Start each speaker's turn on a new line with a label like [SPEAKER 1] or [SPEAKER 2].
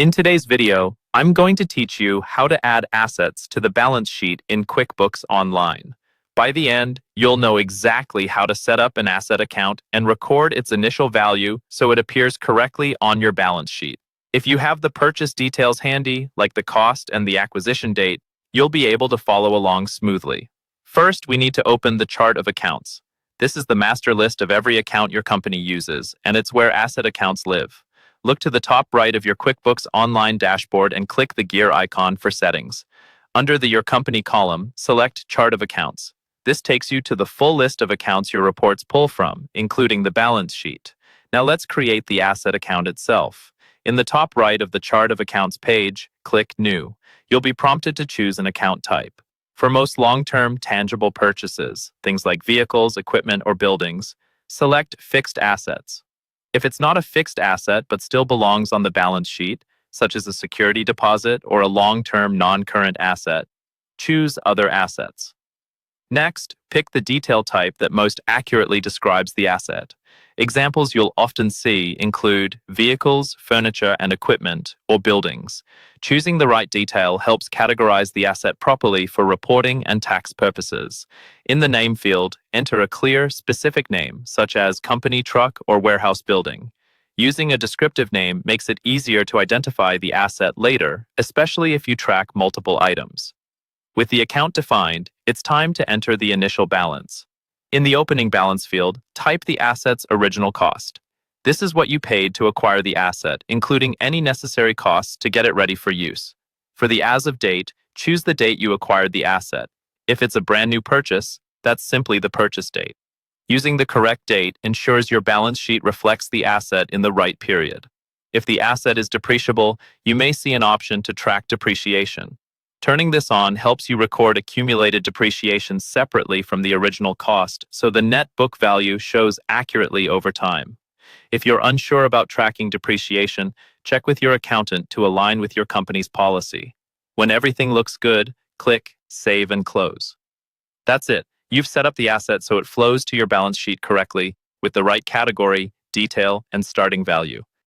[SPEAKER 1] In today's video, I'm going to teach you how to add assets to the balance sheet in QuickBooks Online. By the end, you'll know exactly how to set up an asset account and record its initial value so it appears correctly on your balance sheet. If you have the purchase details handy, like the cost and the acquisition date, you'll be able to follow along smoothly. First, we need to open the chart of accounts. This is the master list of every account your company uses, and it's where asset accounts live. Look to the top right of your QuickBooks Online dashboard and click the gear icon for settings. Under the Your Company column, select Chart of Accounts. This takes you to the full list of accounts your reports pull from, including the balance sheet. Now let's create the asset account itself. In the top right of the Chart of Accounts page, click New. You'll be prompted to choose an account type. For most long-term tangible purchases, things like vehicles, equipment, or buildings, select Fixed Assets. If it's not a fixed asset but still belongs on the balance sheet, such as a security deposit or a long-term non-current asset, choose Other Assets. Next, pick the detail type that most accurately describes the asset. Examples you'll often see include vehicles, furniture, and equipment, or buildings. Choosing the right detail helps categorize the asset properly for reporting and tax purposes. In the name field, enter a clear, specific name, such as company truck or warehouse building. Using a descriptive name makes it easier to identify the asset later, especially if you track multiple items. With the account defined, it's time to enter the initial balance. In the opening balance field, type the asset's original cost. This is what you paid to acquire the asset, including any necessary costs to get it ready for use. For the as of date, choose the date you acquired the asset. If it's a brand new purchase, that's simply the purchase date. Using the correct date ensures your balance sheet reflects the asset in the right period. If the asset is depreciable, you may see an option to track depreciation. Turning this on helps you record accumulated depreciation separately from the original cost, so the net book value shows accurately over time. If you're unsure about tracking depreciation, check with your accountant to align with your company's policy. When everything looks good, click Save and Close. That's it. You've set up the asset so it flows to your balance sheet correctly with the right category, detail, and starting value.